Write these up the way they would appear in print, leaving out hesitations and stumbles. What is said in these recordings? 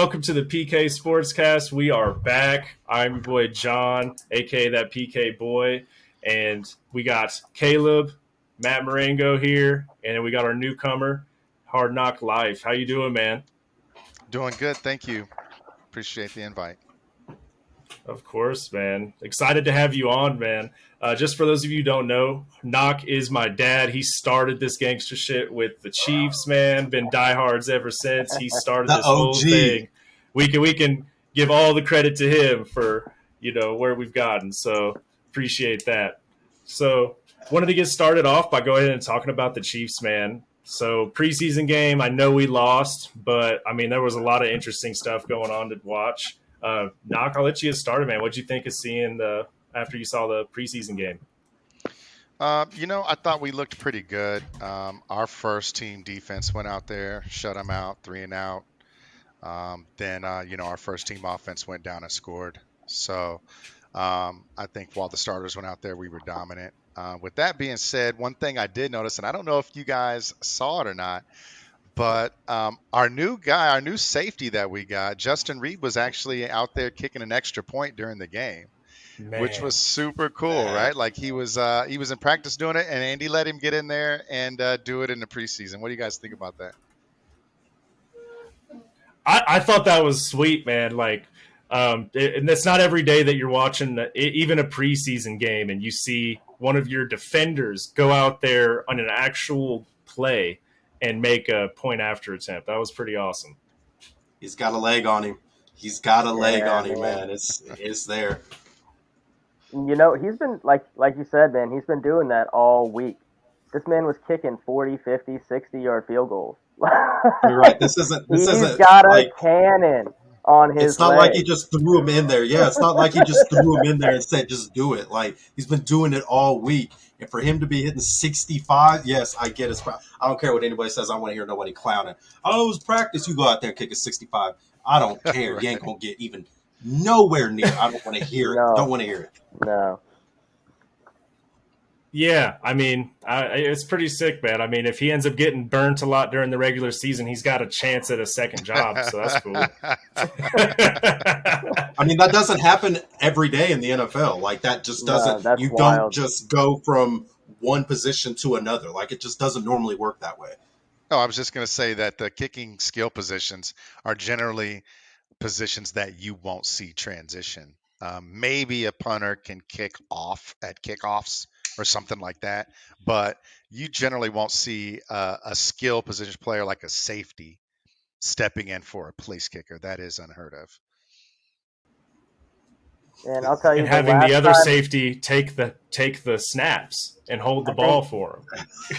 welcome to the PK Sportscast. We are back. I'm your boy John, aka that PK boy, and we got Caleb, Matt Marengo here, and we got our newcomer, Hard Knock Life. How you doing, man? Doing good, thank you. Appreciate the invite. Of course, man. Excited to have you on, man. Just for those of you who don't know, Knock is my dad. He started this gangster shit with the Chiefs, man. Been diehards ever since. He started The this whole OG. thing. We can give all the credit to him for where we've gotten. So appreciate that. So wanted to get started off by going ahead and talking about the Chiefs, man. So preseason game, I know we lost, but I mean there was a lot of interesting stuff going on to watch. Knock, I'll let you get started, man. What'd you think of seeing after you saw the preseason game? I thought we looked pretty good. Our first team defense went out there, shut them out, 3 and out. Then our first team offense went down and scored. So I think while the starters went out there, we were dominant. With that being said, one thing I did notice, and I don't know if you guys saw it or not, but our new safety that we got, Justin Reed, was actually out there kicking an extra point during the game, which Man, was super cool, right? Like he was in practice doing it, and Andy let him get in there and do it in the preseason. What do you guys think about that? I thought that was sweet, man. Like, and it's not every day that you're watching even a preseason game and you see one of your defenders go out there on an actual play and make a point after attempt. That was pretty awesome. He's got a leg on him. He's got a leg Yeah, on him, man. man. It's there. He's been like you said, man, he's been doing that all week. This man was kicking 40, 50, 60-yard field goals. You're right. This isn't He's got a like cannon on his it's not leg. like he just threw him in there. Yeah, it's not like he just threw him in there and said just do it. Like he's been doing it all week. And for him to be hitting 65, yes, I get it. I don't care what anybody says. I don't want to hear nobody clowning. Oh, it was practice. You go out there and kick a 65. I don't care. Right. You ain't gonna get even nowhere near. I don't want to hear it. No. Don't want to hear it. No. Yeah, I mean, it's pretty sick, man. I mean, if he ends up getting burnt a lot during the regular season, he's got a chance at a second job, so that's cool. I mean, that doesn't happen every day in the NFL. Like that just doesn't. that's You wild. don't just go from one position to another. Like it just doesn't normally work that way. No, I was just going to say that the kicking skill positions are generally positions that you won't see transition. Maybe a punter can kick off at kickoffs or something like that, but you generally won't see a skill position player like a safety stepping in for a place kicker. That is unheard of. And I'll tell you, And having the other time, safety take the snaps and hold the ball for him.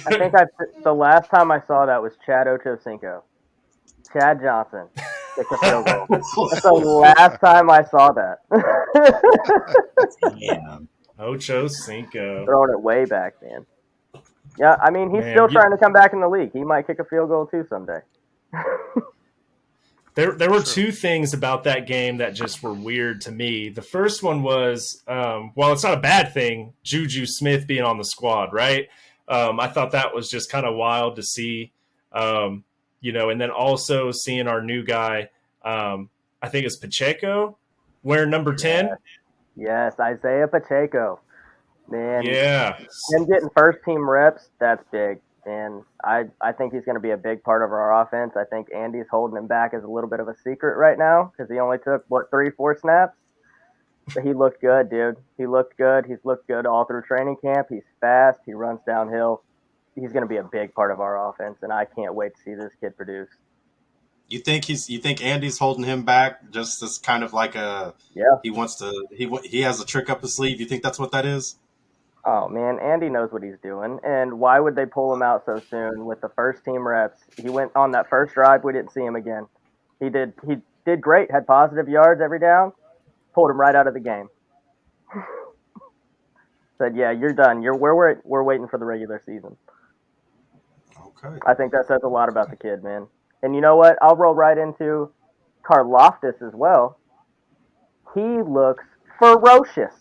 I think the last time I saw that was Chad Ochocinco. Chad Johnson kicked a field goal. That's the last time I saw that. Damn. Ocho Cinco. Throwing it way back, man. Yeah, I mean, he's Man, still trying to come back in the league. He might kick a field goal too someday. There were two things about that game that just were weird to me. The first one was, well, it's not a bad thing, Juju Smith being on the squad, right? I thought that was just kind of wild to see, and then also seeing our new guy, I think it's Pacheco, wearing number 10. Yes, Isaiah Pacheco. Man, Yeah. him getting first team reps, that's big. And I think he's going to be a big part of our offense. I think Andy's holding him back as a little bit of a secret right now because he only took, 3-4 snaps? But he looked good, dude. He looked good. He's looked good all through training camp. He's fast. He runs downhill. He's going to be a big part of our offense, and I can't wait to see this kid produce. You think Andy's holding him back just as kind of like he has a trick up his sleeve? You think that's what that is? Oh, man, Andy knows what he's doing. And why would they pull him out so soon with the first team reps? He went on that first drive. We didn't see him again. He did great, had positive yards every down, pulled him right out of the game. Said, yeah, you're done. We're waiting for the regular season. Okay. I think that says a lot about the kid, man. And you know what? I'll roll right into Karlaftis as well. He looks ferocious.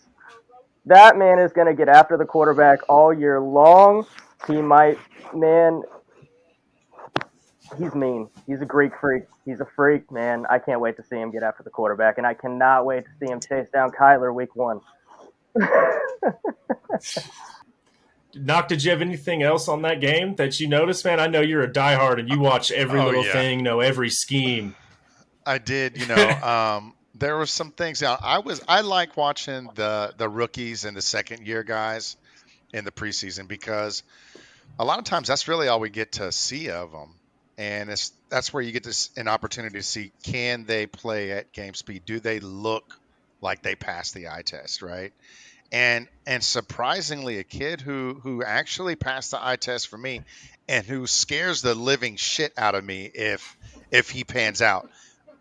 That man is going to get after the quarterback all year long. He might, man. he's mean. He's a Greek freak. He's a freak, man. I can't wait to see him get after the quarterback, and I cannot wait to see him chase down Kyler week 1. Knock, did you have anything else on that game that you noticed, man? I know you're a diehard and you watch every little yeah, thing, know every scheme. I did. There were some things. I like watching the rookies and the second year guys in the preseason because a lot of times that's really all we get to see of them, and that's where you get an opportunity to see, can they play at game speed? Do they look like they passed the eye test, right? And surprisingly, a kid who actually passed the eye test for me, and who scares the living shit out of me if he pans out.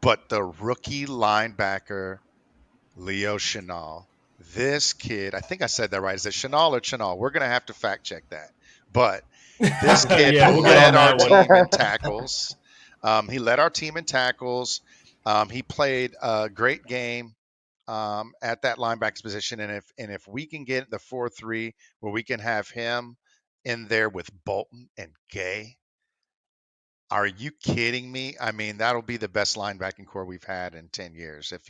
But the rookie linebacker, Leo Chenal, this kid, I think I said that right. Is it Chenal or Chenal? We're going to have to fact check that. But this kid Yeah, we'll get on led our that one. team in tackles. He led our team in tackles. He played a great game at that linebacker position. And if we can get the 4-3 where we can have him in there with Bolton and Gay, are you kidding me? I mean, that'll be the best linebacking core we've had in 10 years if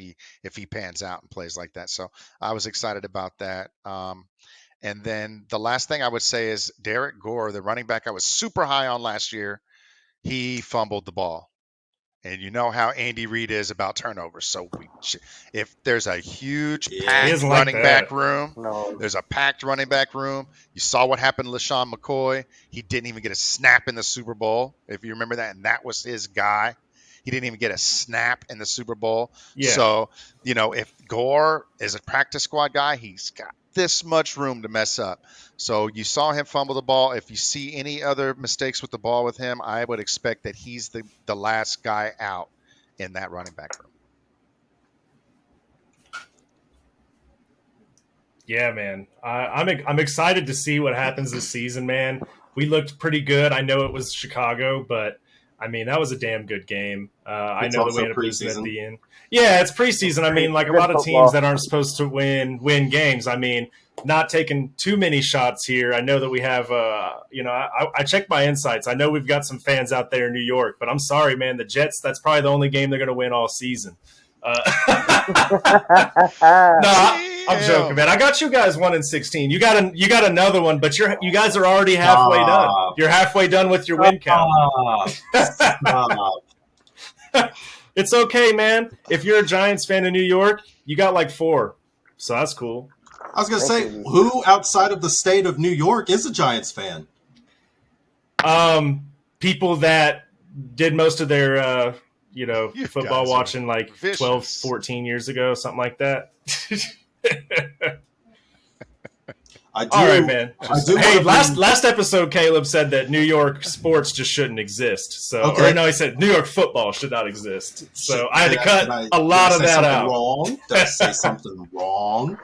he pans out and plays like that. So I was excited about that. And then the last thing I would say is Derek Gore, the running back I was super high on last year, he fumbled the ball. And you know how Andy Reid is about turnovers. So if there's a huge packed running back room, there's a packed running back room. You saw what happened to LaShawn McCoy. He didn't even get a snap in the Super Bowl, if you remember that. And that was his guy. He didn't even get a snap in the Super Bowl. Yeah. So, if Gore is a practice squad guy, he's got this much room to mess up. So you saw him fumble the ball. If you see any other mistakes with the ball with him, I would expect that he's the last guy out in that running back room. Yeah, man. I'm excited to see what happens this season, man. We looked pretty good. I know it was Chicago, but I mean, that was a damn good game. I know that we ended up losing at the end. Yeah, it's preseason. I mean, like a lot of teams that aren't supposed to win games. I mean, not taking too many shots here. I know that we have, I checked my insights. I know we've got some fans out there in New York, but I'm sorry, man. The Jets, that's probably the only game they're going to win all season. No, I'm joking, man. I got you guys 1-16. You got another one, but you guys are already halfway done. You're halfway done with your win count. It's okay, man. If you're a Giants fan in New York, you got like 4, so that's cool. I was gonna say, who outside of the state of New York is a Giants fan? People that did most of their football watching like vicious. 12, 14 years ago, something like that. I do. All right, man. Hey, last episode, Caleb said that New York sports just shouldn't exist. So, okay. Or no, he said New York football should not exist. So I had to cut a lot of that out. Did I say something wrong?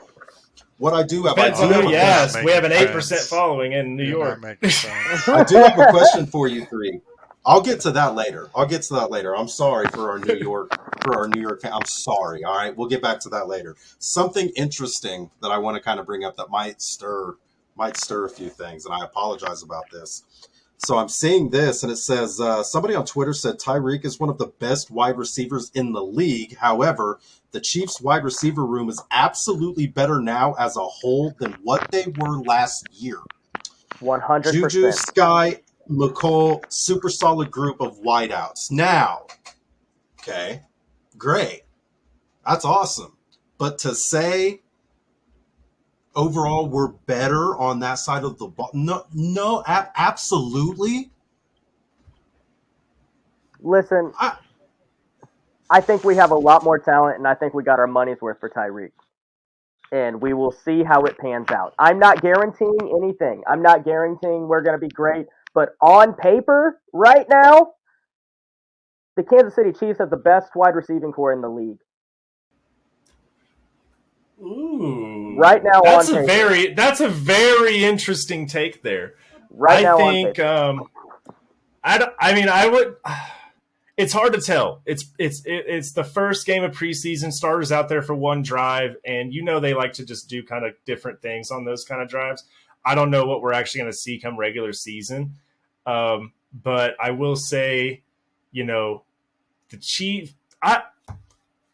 What I do have, yes, we have an 8% following in New York. I do have a question for you three. I'll get to that later. I'm sorry for our New York fan. I'm sorry. All right, we'll get back to that later. Something interesting that I want to kind of bring up that might stir a few things, and I apologize about this. So I'm seeing this, and it says somebody on Twitter said Tyreek is one of the best wide receivers in the league. However, the Chiefs' wide receiver room is absolutely better now as a whole than what they were last year. 100%. Juju, Sky, McColl, super solid group of wideouts. Now, okay, great. That's awesome. But to say overall we're better on that side of the ball, no, absolutely. Listen, I think we have a lot more talent, and I think we got our money's worth for Tyreek. And we will see how it pans out. I'm not guaranteeing anything. I'm not guaranteeing we're going to be great. But on paper, right now, the Kansas City Chiefs have the best wide receiving core in the league. Ooh, right now, that's a very interesting take there. Right now, I think. I would. It's hard to tell. It's the first game of preseason. Starters out there for one drive, and they like to just do kind of different things on those kind of drives. I don't know what we're actually going to see come regular season. but I will say, the Chiefs. I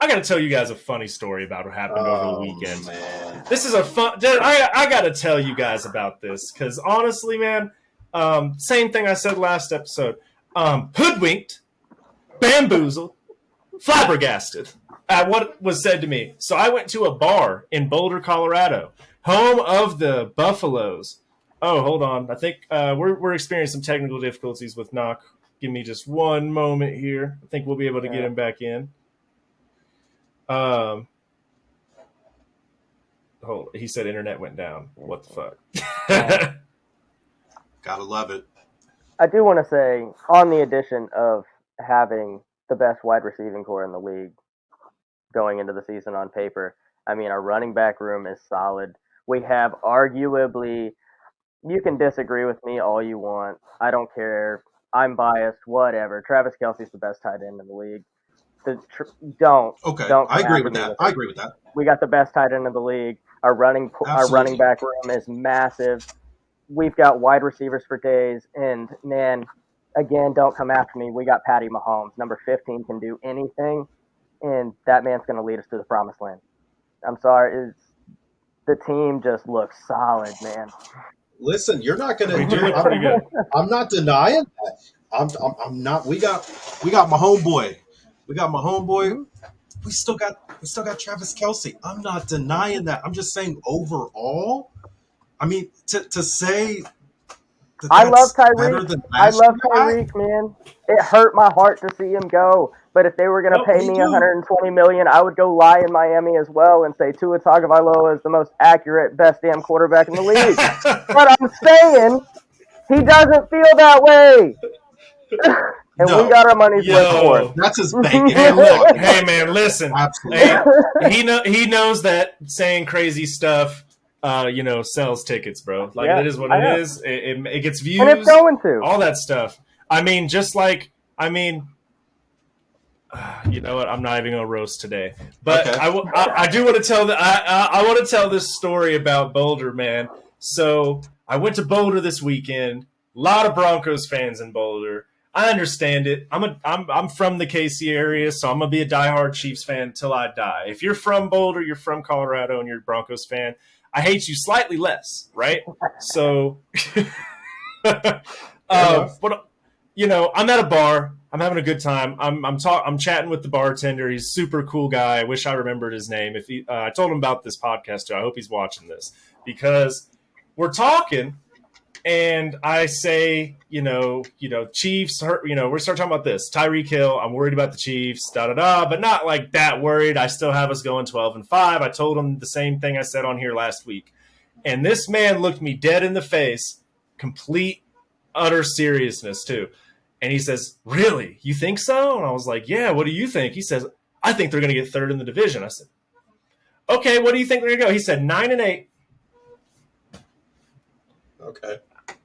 got to tell you guys a funny story about what happened over the weekend. Man. This is a fun. I got to tell you guys about this because honestly, man, same thing I said last episode. Hoodwinked, bamboozled, flabbergasted at what was said to me. So I went to a bar in Boulder, Colorado, home of the Buffaloes. Oh, hold on. I think we're experiencing some technical difficulties with Knock. Give me just one moment here. I think we'll be able to get him back in. He said internet went down. What the fuck? Gotta love it. I do want to say, on the addition of having the best wide receiving core in the league going into the season on paper, I mean, our running back room is solid. We have arguably, you can disagree with me all you want. I don't care. I'm biased, whatever. Travis Kelce's the best tight end in the league. Don't I agree with that. We got the best tight end in the league. Our running back room is massive. We've got wide receivers for days. And, man, again, don't come after me. We got Patty Mahomes. Number 15 can do anything, and that man's going to lead us to the promised land. I'm sorry. The team just looks solid, man. Listen, you're not going to do it pretty good. I'm not denying that. I'm not. We got my homeboy. We got my homeboy. We still got Travis Kelce. I'm not denying that. I'm just saying overall. I mean, to say that I love Tyreek. I love Tyreek, man. It hurt my heart to see him go. But if they were going to pay me $120 million, I would go lie in Miami as well and say Tua Tagovailoa is the most accurate, best damn quarterback in the league. But I'm saying he doesn't feel that way. And we got our money's worth for it. That's his bank. Hey, look, hey, man, listen. Absolutely. Hey, he knows that saying crazy stuff, sells tickets, bro. Like, it is what it is. It gets views. And it's going to. All that stuff. I mean, you know what? I'm not even gonna roast today, but okay. I do want to tell I want to tell this story about Boulder, man. So I went to Boulder this weekend. A lot of Broncos fans in Boulder. I understand it. I'm from the KC area, so I'm gonna be a diehard Chiefs fan until I die. If you're from Boulder, you're from Colorado, and you're a Broncos fan, I hate you slightly less, right? So, but I'm at a bar. I'm having a good time. I'm chatting with the bartender. He's a super cool guy. I wish I remembered his name. I told him about this podcast too. I hope he's watching this because we're talking, and I say, Chiefs. We start talking about this. Tyreek Hill. I'm worried about the Chiefs. But not like that worried. I still have us going 12-5. I told him the same thing I said on here last week, and this man looked me dead in the face, complete utter seriousness too. And he says, "Really? You think so?" And I was like, "Yeah, what do you think?" He says, "I think they're going to get third in the division." I said, "Okay, what do you think they're going to go?" He said, 9-8. Okay.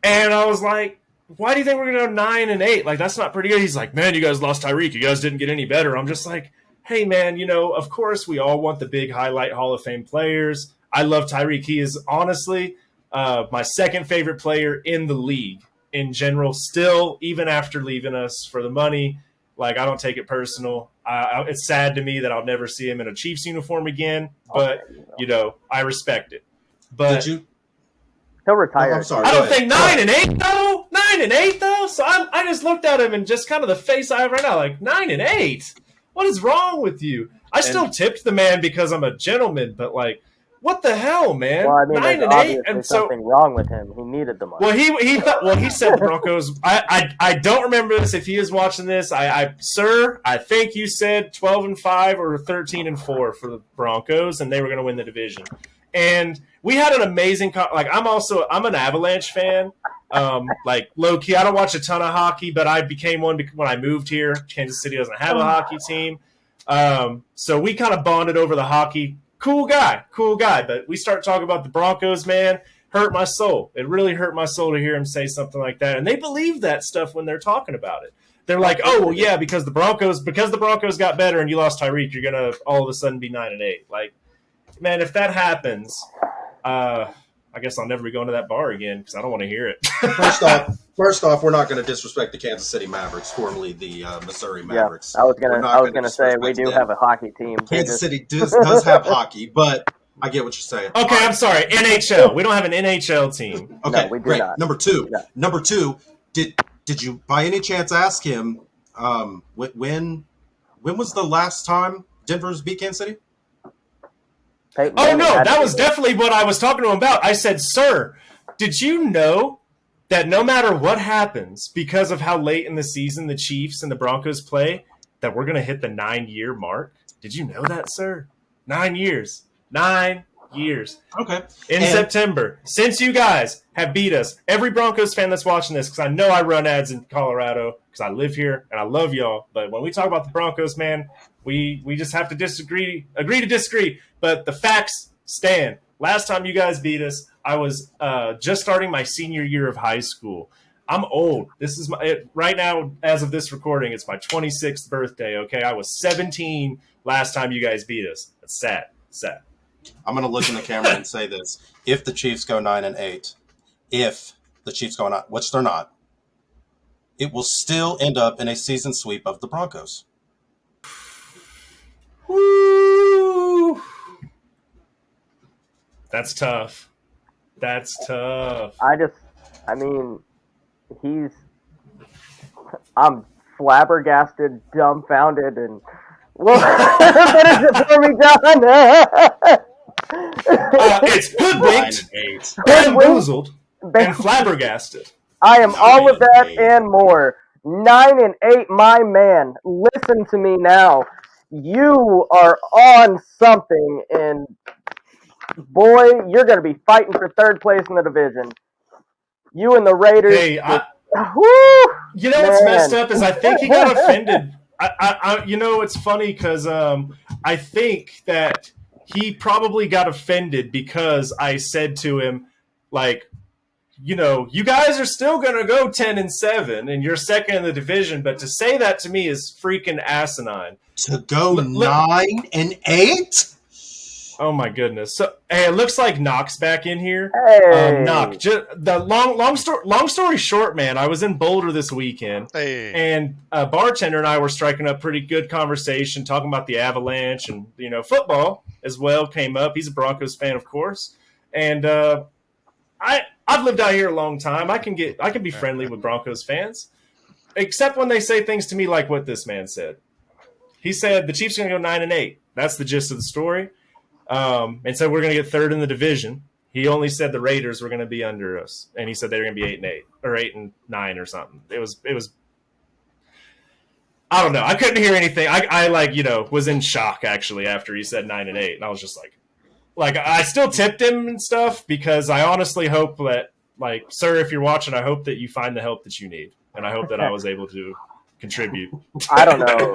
And I was like, "Why do you think we're going to go 9-8? Like, that's not pretty good." He's like, "Man, you guys lost Tyreek. You guys didn't get any better." I'm just like, hey, man, of course we all want the big highlight Hall of Fame players. I love Tyreek. He is honestly my second favorite player in the league. In general, still, even after leaving us for the money, like, I don't take it personal. It's sad to me that I'll never see him in a Chiefs uniform again, but, I respect it. But did you? He'll retire. I'm sorry. I don't think 9-8, though. 9-8, though? So I just looked at him and just kind of the face I have right now, like, 9-8? What is wrong with you? I still tipped the man because I'm a gentleman, but, like, what the hell, man? Well, I mean, 9-8, and so something wrong with him. He needed the money. Well, he said the Broncos. I don't remember this. If he is watching this, sir, I think you said 12-5 or 13-4 for the Broncos, and they were going to win the division. And we had an amazing. I'm an Avalanche fan. Like, low key, I don't watch a ton of hockey, but I became one when I moved here. Kansas City doesn't have a hockey team, so we kind of bonded over the hockey. Cool guy. But we start talking about the Broncos, man. Hurt my soul. It really hurt my soul to hear him say something like that. And they believe that stuff when they're talking about it. They're like, oh, well, yeah, because the Broncos got better and you lost Tyreek, you're going to all of a sudden be 9-8. Like, man, if that happens, I I guess I'll never be going to that bar again because I don't want to hear it. First off, we're not going to disrespect the Kansas City Mavericks, formerly the Missouri Mavericks. I was gonna say we do have a hockey team. Kansas City does have hockey, but I get what you're saying. Okay, I'm sorry. NHL. We don't have an NHL team. Okay, no, we do great. not. Number two. Did you by any chance ask him when was the last time Denver's beat Kansas City? Oh, no, that was definitely what I was talking to him about. I said, sir, did you know that no matter what happens, because of how late in the season the Chiefs and the Broncos play, that we're going to hit the 9-year mark? Did you know that, sir? 9 years. 9 years. Okay. In September, since you guys have beat us, every Broncos fan that's watching this, because I know I run ads in Colorado, because I live here and I love y'all, but when we talk about the Broncos, man, we just have to agree to disagree, but the facts stand. Last time you guys beat us, I was just starting my senior year of high school. I'm old. This is right now, as of this recording, it's my 26th birthday, okay? I was 17 last time you guys beat us. That's sad. Sad. I'm going to look in the camera and say this. If the Chiefs go 9-8, which they're not, it will still end up in a season sweep of the Broncos. Woo! That's tough. I'm flabbergasted, dumbfounded, and finish it for me, John. It's hoodwinked, bamboozled, and flabbergasted. I am all of that and more. 9-8, my man. Listen to me now. You are on something, and boy, you're going to be fighting for third place in the division. You and the Raiders. Hey, you know what's messed up is I think he got offended. You know, it's funny because I think that he probably got offended because I said to him, like, you know, you guys are still going to go 10-7 and you're second in the division, but to say that to me is freaking asinine. To go 9-8? Oh my goodness! So, hey, it looks like Knock's back in here. Hey, Knock. Just the long story short, man. I was in Boulder this weekend, and a bartender and I were striking up pretty good conversation, talking about the Avalanche and football as well. Came up. He's a Broncos fan, of course, and I've lived out here a long time. I can be friendly with Broncos fans, except when they say things to me like what this man said. He said the Chiefs are going to go 9-8. That's the gist of the story. And said we're going to get third in the division. He only said the Raiders were going to be under us, and he said they were going to be 8-8 or 8-9 or something. It was. I don't know. I couldn't hear anything. I was in shock actually after he said 9-8, and I was just like I still tipped him and stuff because I honestly hope that, like, sir, if you're watching, I hope that you find the help that you need, and I hope that I was able to contribute. I don't know.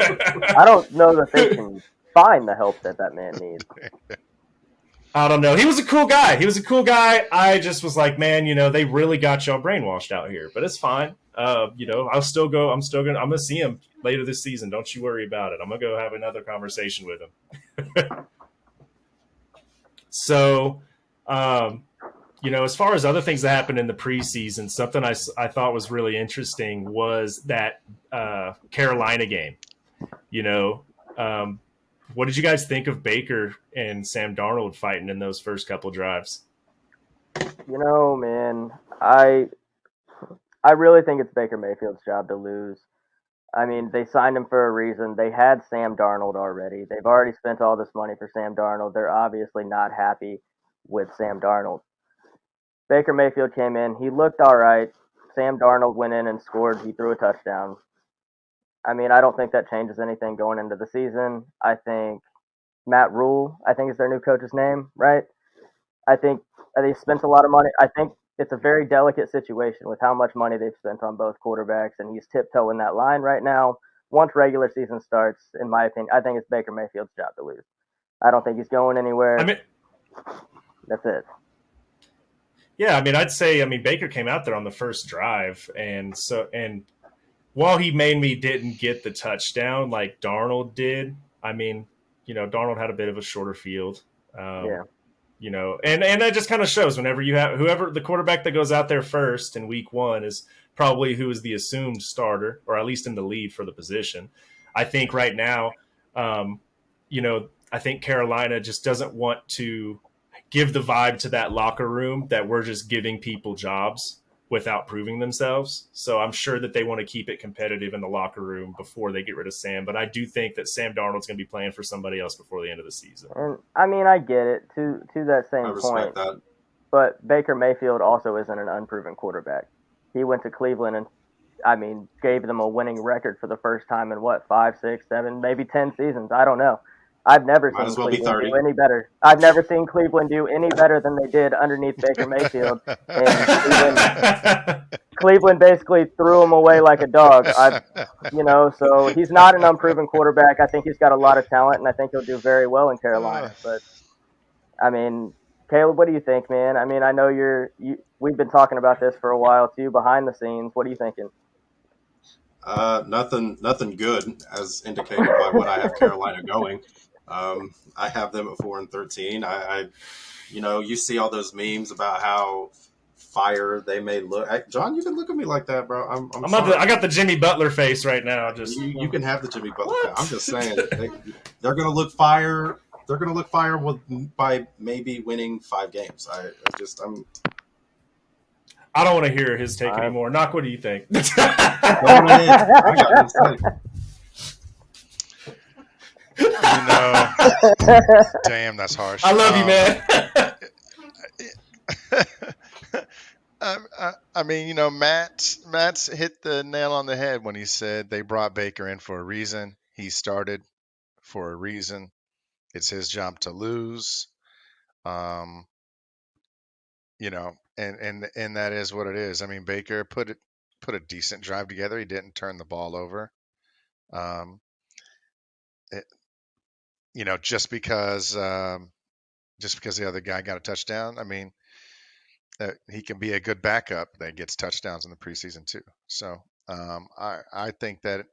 I don't know that they can find the help that man needs. I don't know. He was a cool guy. I just was like, man, they really got y'all brainwashed out here, but it's fine. I'll still go. I'm going to see him later this season. Don't you worry about it. I'm going to go have another conversation with him. So, as far as other things that happened in the preseason, something I thought was really interesting was that Carolina game. What did you guys think of Baker and Sam Darnold fighting in those first couple drives? Man, I really think it's Baker Mayfield's job to lose. I mean, they signed him for a reason. They had Sam Darnold already. They've already spent all this money for Sam Darnold. They're obviously not happy with Sam Darnold. Baker Mayfield came in. He looked all right. Sam Darnold went in and scored. He threw a touchdown. I mean, I don't think that changes anything going into the season. I think Matt Rule, is their new coach's name, right? I think they spent a lot of money. I think it's a very delicate situation with how much money they've spent on both quarterbacks, and he's tiptoeing that line right now. Once regular season starts, in my opinion, I think it's Baker Mayfield's job to lose. I don't think he's going anywhere. That's it. Yeah, I'd say, Baker came out there on the first drive, and while he mainly didn't get the touchdown like Darnold did, Darnold had a bit of a shorter field. Yeah. And that just kind of shows whenever you have whoever the quarterback that goes out there first in week 1 is probably who is the assumed starter, or at least in the lead for the position. I think right now, I think Carolina just doesn't want to give the vibe to that locker room that we're just giving people jobs without proving themselves. So I'm sure that they want to keep it competitive in the locker room before they get rid of Sam. But I do think that Sam Darnold's going to be playing for somebody else before the end of the season. And I mean, I get it to that same I respect point. that. But Baker Mayfield also isn't an unproven quarterback. He went to Cleveland and, gave them a winning record for the first time in 5, 6, 7, maybe 10 seasons. I don't know. I've never Might seen as well be Cleveland 30. do any better. I've never seen Cleveland do any better than they did underneath Baker Mayfield. And Cleveland basically threw him away like a dog. So he's not an unproven quarterback. I think he's got a lot of talent, and I think he'll do very well in Carolina. But Caleb, what do you think, man? I know we've been talking about this for a while too, behind the scenes. What are you thinking? Nothing good, as indicated by what I have Carolina going. I have them at 4-13. You see all those memes about how fire they may look. John, you can look at me like that, bro. I got the Jimmy Butler face right now. You can have the Jimmy Butler face. I'm just saying they're going to look fire. They're going to look fire by maybe winning 5 games. I don't want to hear his take anymore. Knock, what do you think? I got to say. Damn, that's harsh. I love you, man. Matt's hit the nail on the head when he said they brought Baker in for a reason. He started for a reason. It's his job to lose. And that is what it is. Baker put a decent drive together. He didn't turn the ball over. Just because the other guy got a touchdown, he can be a good backup that gets touchdowns in the preseason too. So I think that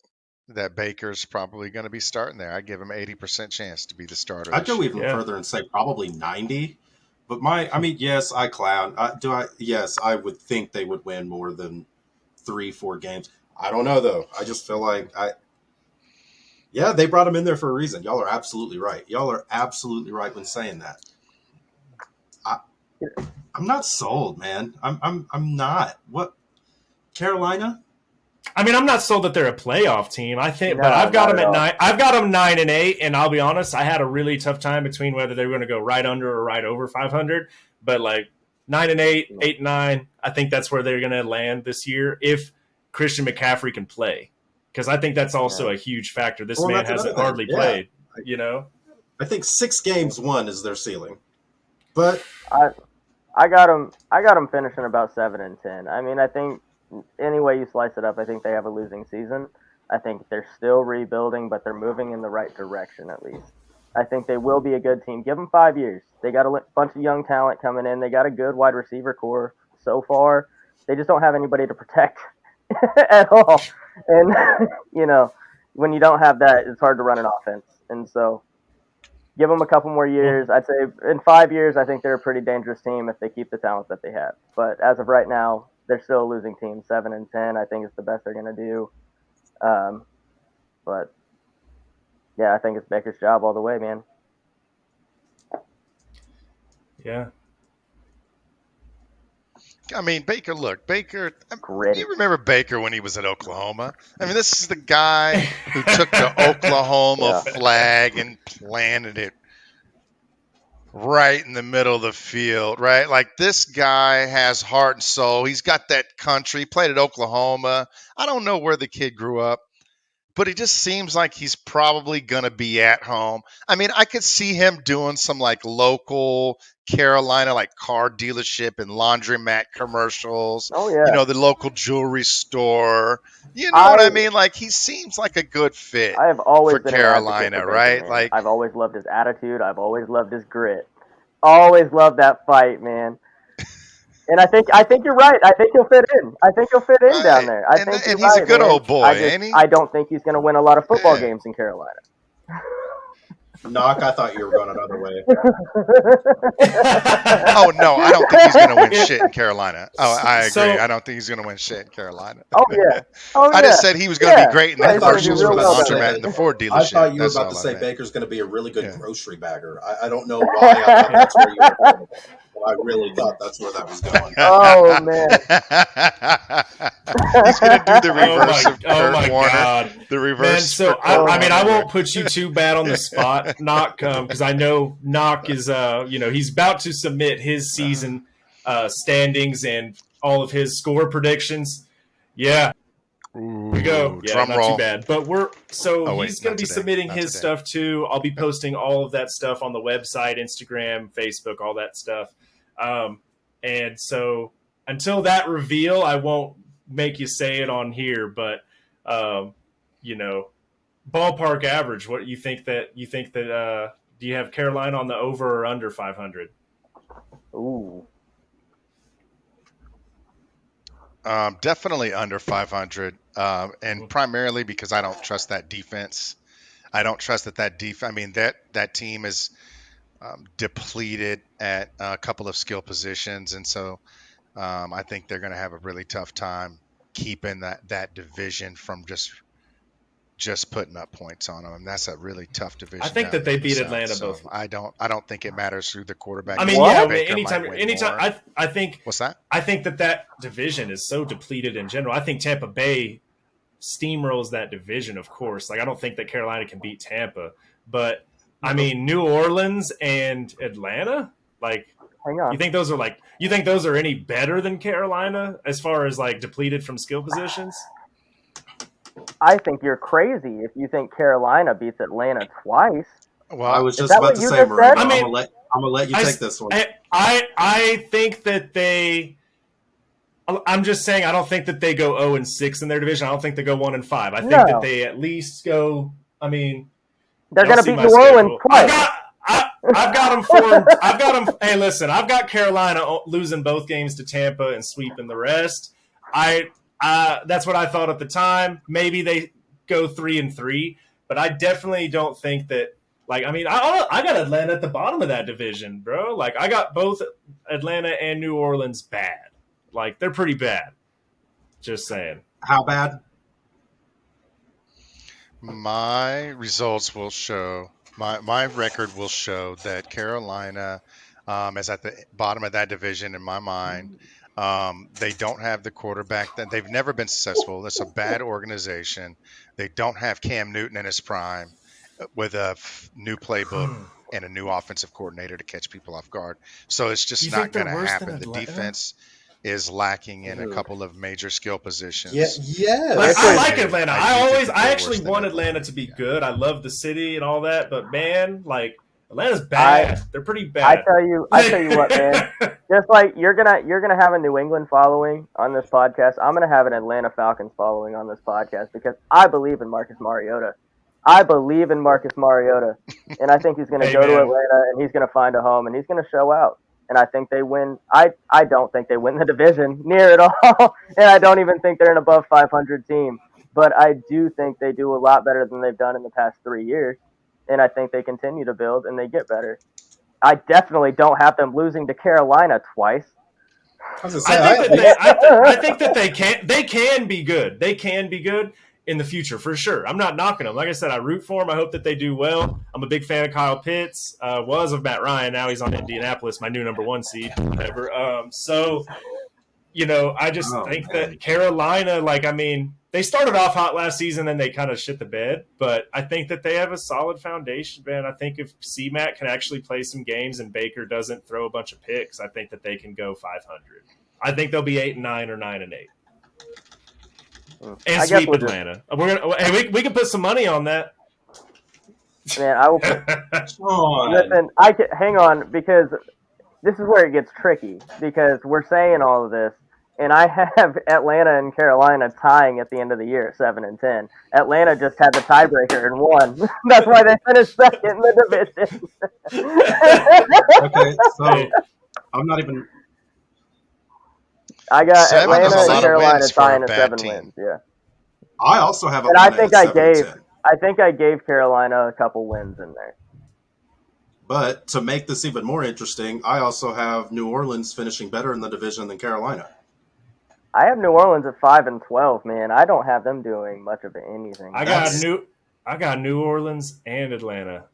Baker's probably going to be starting there. I give him 80% chance to be the starter. I'd go even further and say probably 90. But yes, I clown. Yes, I would think they would win more than 3-4 games. I don't know though. I just feel like they brought him in there for a reason. Y'all are absolutely right. Y'all are absolutely right when saying that. I'm not sold, man. I'm not. What? Carolina? I'm not sold that they're a playoff team. I think, but I've got them at 9. I've got them 9-8, and I'll be honest, I had a really tough time between whether they were going to go right under or right over 500. But 9-8, 8-9, I think that's where they're going to land this year if Christian McCaffrey can play, because I think that's also a huge factor. This man hasn't hardly played. I think 6 games won is their ceiling, but I got them finishing about 7-10. I think any way you slice it up, I think they have a losing season. I think they're still rebuilding, but they're moving in the right direction at least. I think they will be a good team. Give them 5 years. They got a bunch of young talent coming in. They got a good wide receiver core so far. They just don't have anybody to protect at all. And, when you don't have that, it's hard to run an offense. And so give them a couple more years. I'd say in 5 years, I think they're a pretty dangerous team if they keep the talent that they have. But as of right now, they're still a losing team. 7-10, I think, is the best they're going to do. But yeah, I think it's Baker's job all the way, man. Yeah. Baker. Gritty. You remember Baker when he was at Oklahoma? This is the guy who took the Oklahoma flag and planted it right in the middle of the field, right? This guy has heart and soul. He's got that country. He played at Oklahoma. I don't know where the kid grew up, but he just seems like he's probably going to be at home. I could see him doing some local Carolina, car dealership and laundromat commercials. Oh, yeah. The local jewelry store. You know what I mean? He seems like a good fit. I have always for been Carolina, for Baker, right? Man. I've always loved his attitude. I've always loved his grit. Always loved that fight, man. And I think you're right. I think he'll fit in. Down there. And he's a good old boy, ain't he? I don't think he's going to win a lot of football games in Carolina. Knock, I thought you were going another way. Oh no, I don't think he's going to win shit in Carolina. Oh, I agree. So- I don't think he's going to win shit in Carolina. Oh yeah. Oh I yeah. just said he was going to Yeah. be great in Yeah, the he's gonna do commercials real for the well down laundromat there. and the Ford dealership. I thought you were That's about all to I say meant. Baker's going to be a really good Yeah. grocery bagger. I don't know why I thought that's where you were going. But I really thought that's where that was going. Oh man. He's going to do the Oh reverse my, of oh Kurt my Warner. God. The reverse. Man, so for Kurt I mean, I Warner. won't put you too bad on the spot, Knock, because I know Knock is, he's about to submit his season standings and all of his score predictions. Yeah, Ooh, we go. Yeah, drum not roll. too bad. But he's going to be submitting his today. stuff too. I'll be posting all of that stuff on the website, Instagram, Facebook, all that stuff. And so until that reveal, I won't make you say it on here, but ballpark average. What you think that do you have Carolina on the over or under 500? Ooh. Definitely under 500, and primarily because I don't trust that defense. I don't trust that defense. I mean, that team is depleted at a couple of skill positions, and so I think they're going to have a really tough time keeping that division from just putting up points on them. And that's a really tough division. I think down that there they in the beat South, Atlanta so both. I don't think it matters who the quarterback. I mean, What? yeah, Baker anytime, might win more. I think. What's that? I think that division is so depleted in general. I think Tampa Bay steamrolls that division, of course. Like, I don't think that Carolina can beat Tampa, but I mean, New Orleans and Atlanta, like, Hang on. you think those are any better than Carolina as far as like depleted from skill positions? I think you're crazy if you think Carolina beats Atlanta twice. Well, I was Is just that about what to you say, just Marino, said? I mean, I'm gonna let you take this one. I think that I'm just saying I don't think that they go 0-6 in their division. I don't think they go 1-5. I think that they at least go. I mean, They're y'all going to see beat my New Orleans schedule. twice. I've got them for. I've got them. Hey, listen, I've got Carolina losing both games to Tampa and sweeping the rest. That's what I thought at the time. Maybe they go 3-3, but I definitely don't think that. Like, I mean, I got Atlanta at the bottom of that division, bro. Like, I got both Atlanta and New Orleans bad. Like, they're pretty bad. Just saying. How bad? my results will show. My record will show that Carolina is at the bottom of that division in my mind. They don't have the quarterback that they've never been successful. It's a bad organization. They don't have Cam Newton in his prime with a new playbook and a new offensive coordinator to catch people off guard. So it's just You not think they're going to worse than happen. The Atlanta? defense is lacking in a couple of major skill positions. Yes. I like Atlanta. I do think I they're actually worse than want Atlanta to be good. I love the city and all that, but man, like, Atlanta's bad. They're pretty bad. I tell you what, man. Just like you're gonna have a New England following on this podcast, I'm gonna have an Atlanta Falcons following on this podcast because I believe in Marcus Mariota. I believe in Marcus Mariota, and I think he's gonna go to Atlanta and he's gonna find a home and he's gonna show out. And I think they win. I don't think they win the division near at all, and I don't even think they're an above 500 team. But I do think they do a lot better than they've done in the past 3 years, and I think they continue to build and they get better. I definitely don't have them losing to Carolina twice. I think that they can be good. They can be good in the future for sure. I'm not knocking them. Like I said, I root for them. I hope that they do well. I'm a big fan of Kyle Pitts. Was of Matt Ryan. Now he's on Indianapolis, my new number 1 seed. Whatever. I just think that Carolina, like, I mean, they started off hot last season, then they kind of shit the bed. But I think that they have a solid foundation, man. I think if C-Mac can actually play some games and Baker doesn't throw a bunch of picks, I think that they can go 500. I think they'll be 8-9 or 9-8. And sweep Atlanta. We can put some money on that. Man, I will. Listen, hang on, because this is where it gets tricky. Because we're saying all of this, and I have Atlanta and Carolina tying at the end of the year, 7-10. Atlanta just had the tiebreaker and won. That's why they finished second in the division. Okay, so I'm not even. I got 7 Atlanta is a lot and of Carolina wins for a tying at bad 7 team. wins. Yeah. I also have And Atlanta at 7-10. I think I gave Carolina a couple wins in there. But to make this even more interesting, I also have New Orleans finishing better in the division than Carolina. I have New Orleans at 5-12, man. I don't have them doing much of anything. I got New Orleans and Atlanta.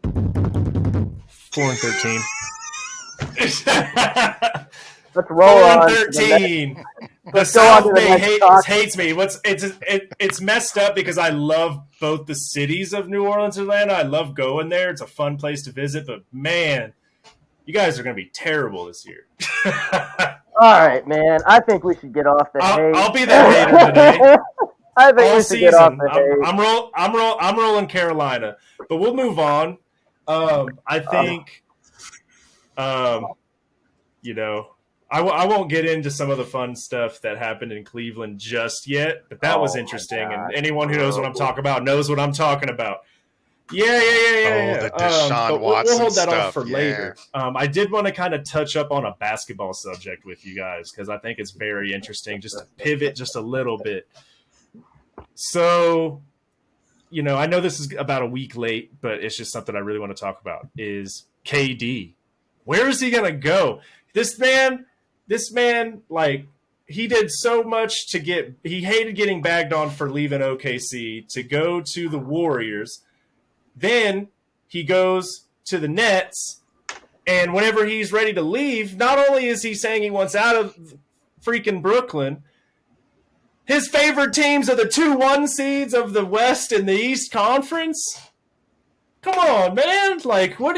4-13. Let's roll on. 4-13. The Let's go on to South the Bay next talk. hates me. It's messed up because I love both the cities of New Orleans and Atlanta. I love going there. It's a fun place to visit. But man, you guys are going to be terrible this year. All right, man. I think we should get off the hate. I'll be that hater today. I think All we should get off season, the hate. I'm rolling Carolina, but we'll move on. I think, you know, I won't get into some of the fun stuff that happened in Cleveland just yet, but that was interesting. And anyone who knows what I'm talking about knows what I'm talking about. Yeah. The Deshaun Watson we'll hold that stuff. off for later. I did want to kind of touch up on a basketball subject with you guys because I think it's very interesting just to pivot just a little bit. So, you know, I know this is about a week late, but it's just something I really want to talk about is KD. Where is he going to go? This man, like, he did so much he hated getting bagged on for leaving OKC to go to the Warriors. Then he goes to the Nets, and whenever he's ready to leave, not only is he saying he wants out of freaking Brooklyn, his favorite teams are the 2-1 seeds of the West and the East Conference. Come on, man. Like, are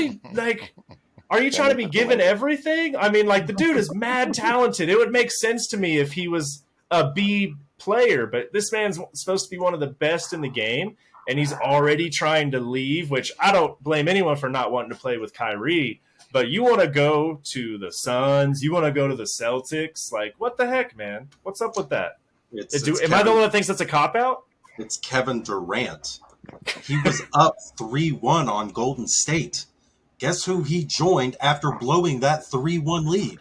you trying to be given everything? I mean, like, the dude is mad talented. It would make sense to me if he was a B player, but this man's supposed to be one of the best in the game, and he's already trying to leave, which I don't blame anyone for not wanting to play with Kyrie, but you want to go to the Suns, you want to go to the Celtics. Like, what the heck, man? What's up with that? Am I the one that thinks that's a cop-out? It's Kevin Durant. He was up 3-1 on Golden State. Guess who he joined after blowing that 3-1 lead?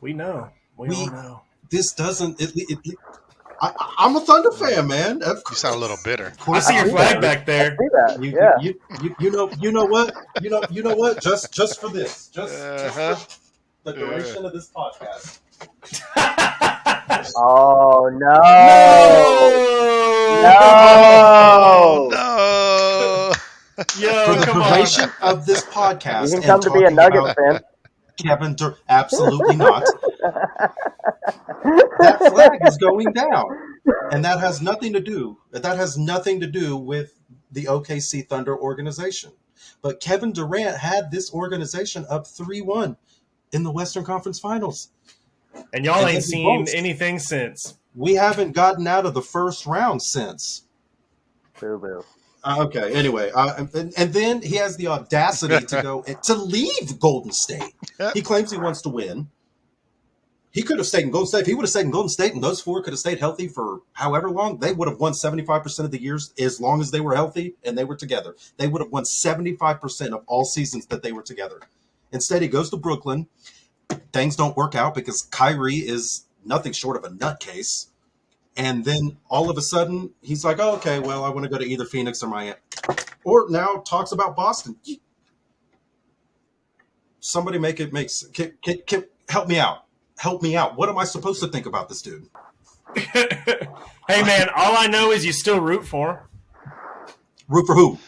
We know. We all know. This doesn't... I'm a Thunder fan, man. You sound a little bitter. I see your flag back there. I see that. You know what? You know what? Just for this. Just for the duration of this podcast. Oh, no. Yo, for the duration of this podcast. You can come to be a Nuggets fan. Kevin Durant, absolutely not. That flag is going down, and that has nothing to do with the OKC Thunder organization. But Kevin Durant had this organization up 3-1 in the Western Conference Finals, and y'all ain't seen anything since. We haven't gotten out of the first round since. Boo. Okay. Anyway, and then he has the audacity to leave Golden State. He claims he wants to win. He could have stayed in Golden State. If he would have stayed in Golden State and those four could have stayed healthy for however long, they would have won 75% of the years as long as they were healthy and they were together. They would have won 75% of all seasons that they were together. Instead, he goes to Brooklyn. Things don't work out because Kyrie is nothing short of a nutcase. And then all of a sudden, he's like, oh, okay, well, I want to go to either Phoenix or Miami. Or now talks about Boston. Somebody help me out. Help me out. What am I supposed to think about this dude? Hey, man, all I know is you still root for him. Root for who?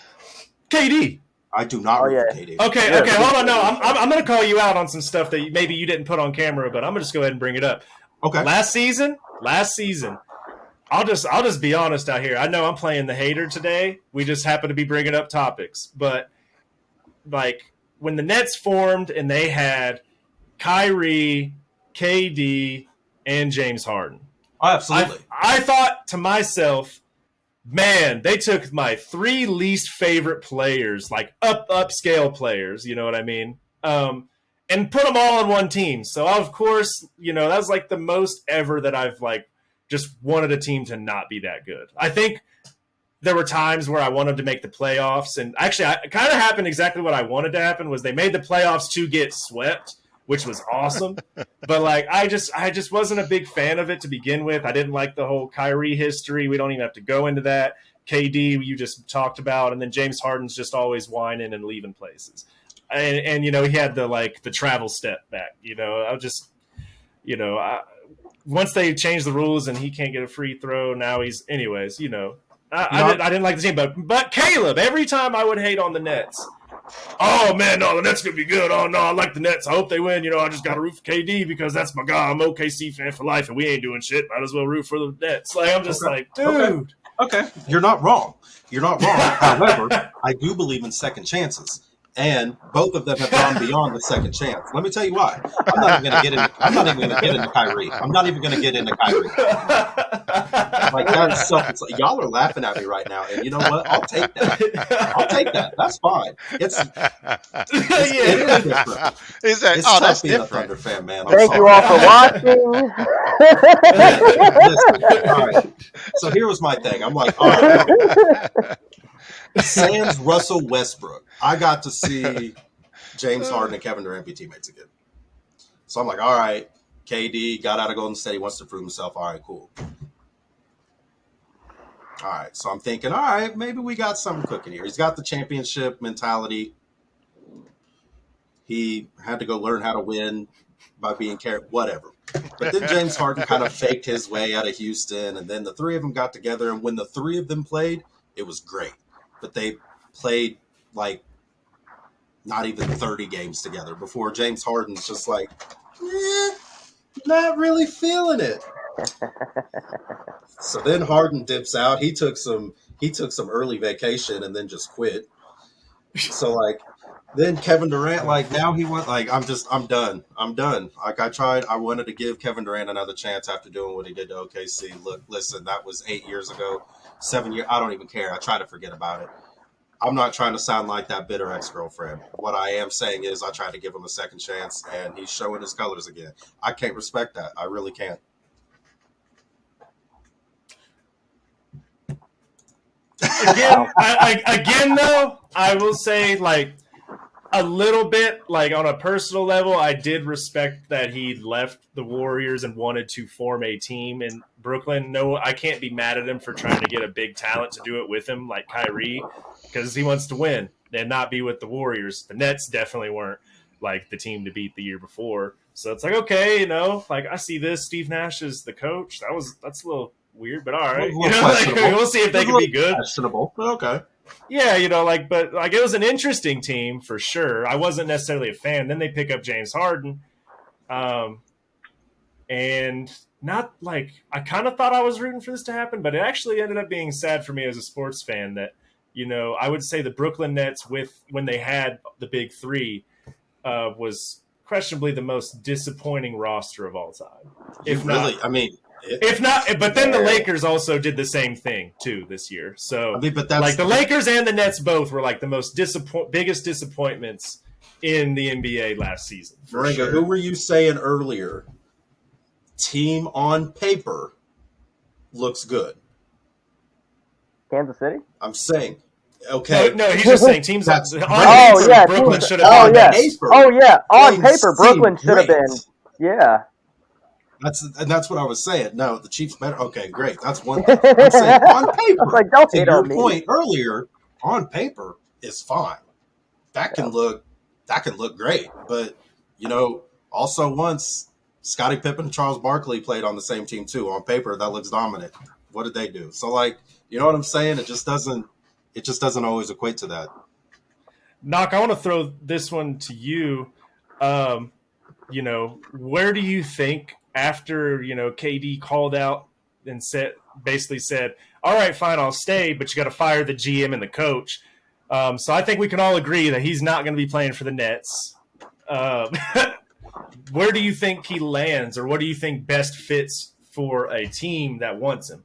KD. I do not root for KD. Okay, hold on. No, I'm going to call you out on some stuff that maybe you didn't put on camera, but I'm going to just go ahead and bring it up. Okay. Last season, I'll just be honest out here. I know I'm playing the hater today. We just happen to be bringing up topics. But, like, when the Nets formed and they had Kyrie, KD, and James Harden. Oh, absolutely. I thought to myself, man, they took my three least favorite players, like upscale players, you know what I mean? And put them all on one team. So, of course, you know, that was like the most ever that I've, like, just wanted a team to not be that good. I think there were times where I wanted to make the playoffs, and actually it kind of happened exactly what I wanted to happen was they made the playoffs to get swept, which was awesome. But like I just wasn't a big fan of it to begin with. I didn't like the whole Kyrie history. We don't even have to go into that. KD you just talked about, and then James Harden's just always whining and leaving places. And he had the travel step back. I just once they changed the rules and he can't get a free throw, now he's anyways. I didn't like the team, but Caleb, every time I would hate on the Nets. Oh man, no, the Nets gonna be good. Oh no, I like the Nets. I hope they win. I just got to root for KD because that's my guy. I'm an OKC fan for life, and we ain't doing shit. Might as well root for the Nets. I'm just dude. Okay, you're not wrong. However, I do believe in second chances, and both of them have gone beyond the second chance. Let me tell you why. I'm not even going to get into Kyrie. I'm not even going to get into Kyrie. That's y'all are laughing at me right now, and you know what? I'll take that. That's fine. It is different. It's tough being different. A Thunder fan, man. Thank you all for watching. Listen, all right. So here was my thing. I'm like, all right. Sans Russell Westbrook. I got to see James Harden and Kevin Durant be teammates again. So I'm like, all right, KD got out of Golden State. He wants to prove himself. All right, cool. All right, so I'm thinking, all right, maybe we got something cooking here. He's got the championship mentality. He had to go learn how to win by being carried, whatever. But then James Harden kind of faked his way out of Houston, and then the three of them got together, and when the three of them played, it was great. But they played not even 30 games together before James Harden's just not really feeling it. So then Harden dips out. He took some early vacation and then just quit. So then Kevin Durant, now he went I'm done. I wanted to give Kevin Durant another chance after doing what he did to OKC. Look, listen, that was 8 years ago, 7 years. I don't even care. I try to forget about it. I'm not trying to sound like that bitter ex-girlfriend. What I am saying is I tried to give him a second chance, and he's showing his colors again. I can't respect that. I really can't. Again, though, I will say a little bit on a personal level, I did respect that he left the Warriors and wanted to form a team in Brooklyn. No, I can't be mad at him for trying to get a big talent to do it with him like Kyrie, because he wants to win and not be with the Warriors. The Nets definitely weren't the team to beat the year before. So it's okay, I see this. Steve Nash is the coach. That's a little weird, but all right. We'll see if they can be good. Questionable, but okay. Yeah, but it was an interesting team for sure. I wasn't necessarily a fan. Then they pick up James Harden, and not I kind of thought I was rooting for this to happen, but it actually ended up being sad for me as a sports fan that I would say the Brooklyn Nets when they had the big three was questionably the most disappointing roster of all time. If not, but then the Lakers also did the same thing too this year. So, but that's the Lakers and the Nets both were the most biggest disappointments in the NBA last season. Moringa, sure. Who were you saying earlier? Team on paper looks good. Kansas City? I'm saying. Okay. No, he's just saying teams. Brooklyn should have been. On paper, Brooklyn should have been. Yeah. That's what I was saying. No, the Chiefs better. Okay, great. That's one thing. I'm saying on paper. Don't to your point earlier, on paper is fine. That can look great. But also once Scottie Pippen and Charles Barkley played on the same team too. On paper, that looks dominant. What did they do? So you know what I'm saying? It just doesn't always equate to that. Knock, I want to throw this one to you. Where do you think after, KD called out and basically said, all right, fine, I'll stay, but you got to fire the GM and the coach. So I think we can all agree that he's not going to be playing for the Nets. Where do you think he lands, or what do you think best fits for a team that wants him?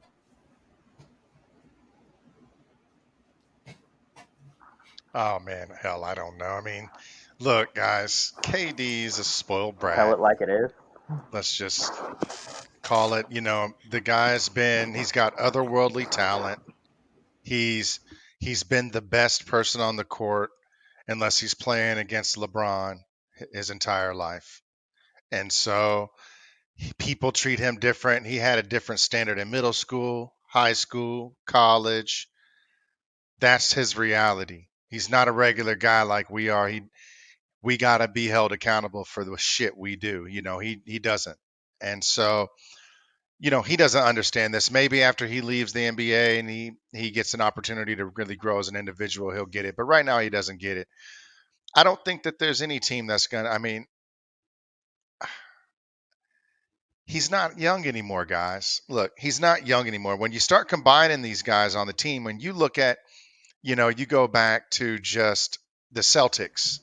Oh, man, hell, I don't know. I mean, look, guys, KD's a spoiled brat. Tell it like it is. Let's just call it, the guy's he's got otherworldly talent. He's been the best person on the court unless he's playing against LeBron his entire life. And so people treat him different. He had a different standard in middle school, high school, college. That's his reality. He's not a regular guy like we are. We got to be held accountable for the shit we do. He doesn't. And so, he doesn't understand this. Maybe after he leaves the NBA and he gets an opportunity to really grow as an individual, he'll get it. But right now he doesn't get it. I don't think that there's any team that's going to, he's not young anymore, guys. Look, he's not young anymore. When you start combining these guys on the team, when you look at, you go back to just the Celtics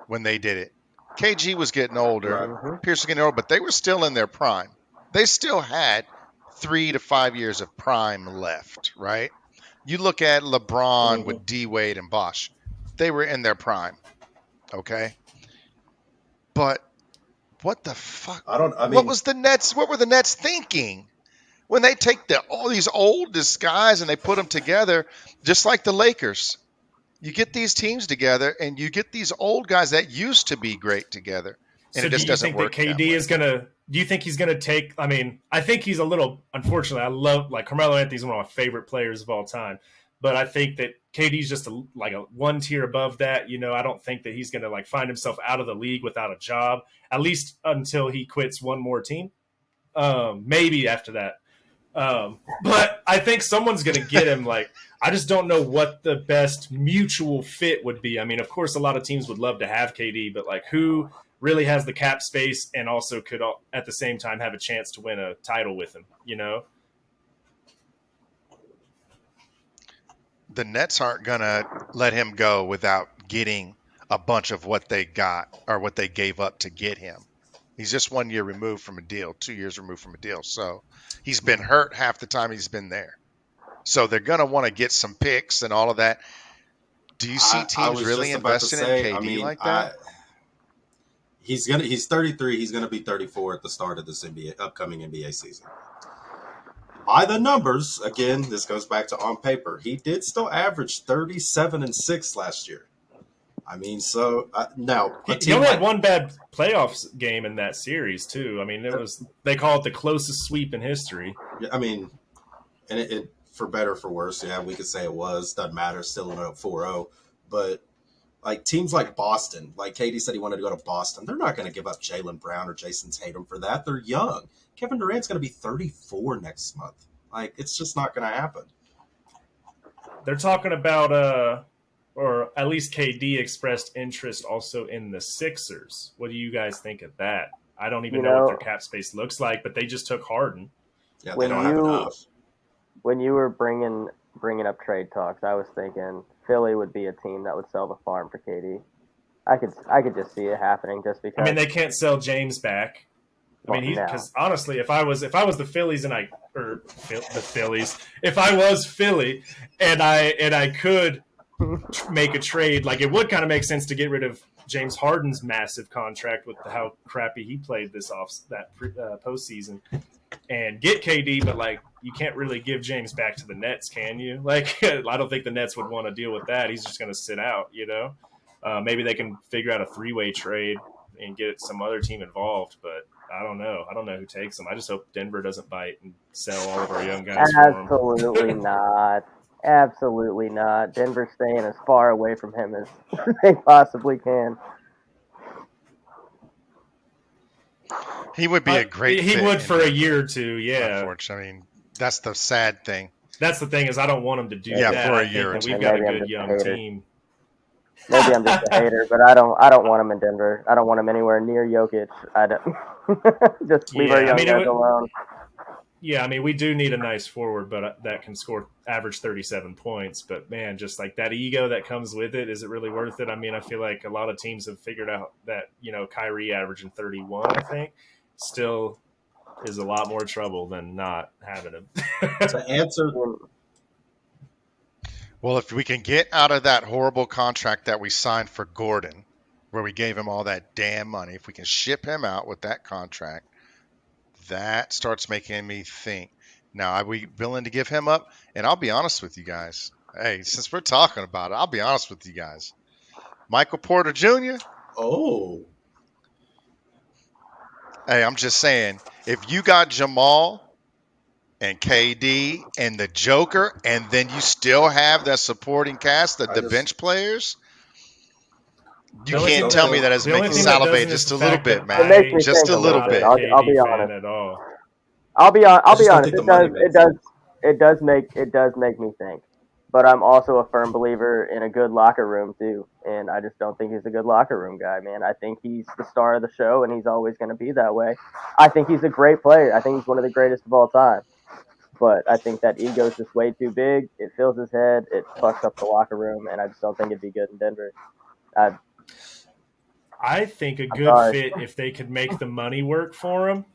when they did it. KG was getting older, Right. Pierce was getting older, but they were still in their prime. They still had 3 to 5 years of prime left, right? You look at LeBron Mhm. with D Wade and Bosh. They were in their prime, okay? But what the fuck? I don't. I What mean, was the Nets? What were the Nets thinking when they take all these oldest guys and they put them together, just like the Lakers? You get these teams together and you get these old guys that used to be great together, and So it do just you doesn't think that work that KD way. is gonna? Do you think he's gonna take? I mean, I think he's a little. Unfortunately, I love like Carmelo Anthony's one of my favorite players of all time, but I think that KD's just like a one tier above that. I don't think that he's gonna like find himself out of the league without a job, at least until he quits one more team. Maybe after that. But I think someone's going to get him. Like, I just don't know what the best mutual fit would be. I mean, of course, a lot of teams would love to have KD, but like, who really has the cap space and also could at the same time have a chance to win a title with him? The Nets aren't going to let him go without getting a bunch of what they got or what they gave up to get him. He's just 1 year removed from a deal, 2 years removed from a deal. So he's been hurt half the time he's been there. So they're going to want to get some picks and all of that. Do you see I teams was really just about to investing in say. I KD mean, like that? he's 33. He's gonna be 34 at the start of this upcoming NBA season. By the numbers, again, this goes back to on paper. He did still average 37-6 last year. I mean, so now a He team only had like one bad playoffs game in that series too. I mean, they call it the closest sweep in history. I mean, and it for better or for worse, yeah, we could say it was. Doesn't matter. Still went up 4-0. But like teams like Boston, like Katie said he wanted to go to Boston, they're not going to give up Jaylen Brown or Jason Tatum for that. They're young. Kevin Durant's going to be 34 next month. Like, it's just not going to happen. They're talking about or at least KD expressed interest also in the Sixers. What do you guys think of that? I don't even You know what their know, cap space looks like, but they just took Harden. Yeah, they when don't have you enough. when you were bringing up trade talks, I was thinking Philly would be a team that would sell the farm for KD. I could just see it happening just I mean, because. they can't sell James back. I Well, mean, no, because honestly, if I was the Phillies and the Phillies, if I was Philly and I could make a trade, like it would kind of make sense to get rid of James Harden's massive contract with how crappy he played postseason and get KD, but like you can't really give James back to the Nets, can you? Like I don't think the Nets would want to deal with that. He's just going to sit out. Maybe they can figure out a three-way trade and get some other team involved, but I don't know. I don't know who takes them. I just hope Denver doesn't bite and sell all of our young guys for absolutely them. not. Absolutely not. Denver's staying as far away from him as they possibly can. He would be a great He fit would in for a Denver, year or two, yeah. unfortunately. That's the sad thing. That's the thing is I don't want him to do Yeah, that. for a I year think or that we've two. got a Maybe I'm good just a young hater. team. Maybe I'm just a hater, but I don't want him in Denver. I don't want him anywhere near Jokic. I don't. Just leave our Yeah, I young mean, guys alone. we do need a nice forward, but that can score average 37 points. But man, just like that ego that comes with it, is it really worth it? I mean, I feel like a lot of teams have figured out that Kyrie averaging 31, I think, still is a lot more trouble than not having him. To answer, Well, if we can get out of that horrible contract that we signed for Gordon, where we gave him all that damn money, if we can ship him out with that contract, that starts making me think. Now, are we willing to give him up? And I'll be honest with you guys. Hey, since we're talking about it, I'll be honest with you guys. Michael Porter Jr., oh, hey, I'm just saying, if you got Jamal and KD and the Joker, and then you still have that supporting cast, the bench players. You can't tell me that doesn't the make only you thing that salivate doesn't is just the a little fact bit, that man. It makes me Just think a a little little not bit. bit. a I'll KD be fan honest. at all. I'll be just don't honest. think the money makes sense. It does make me think. But I'm also a firm believer in a good locker room too, and I just don't think he's a good locker room guy, man. I think he's the star of the show, and he's always going to be that way. I think he's a great player. I think he's one of the greatest of all time. But I think that ego's just way too big. It fills his head. It fucks up the locker room, and I just don't think it'd be good in Denver. I think a I'm good sorry. fit if they could make the money work for him.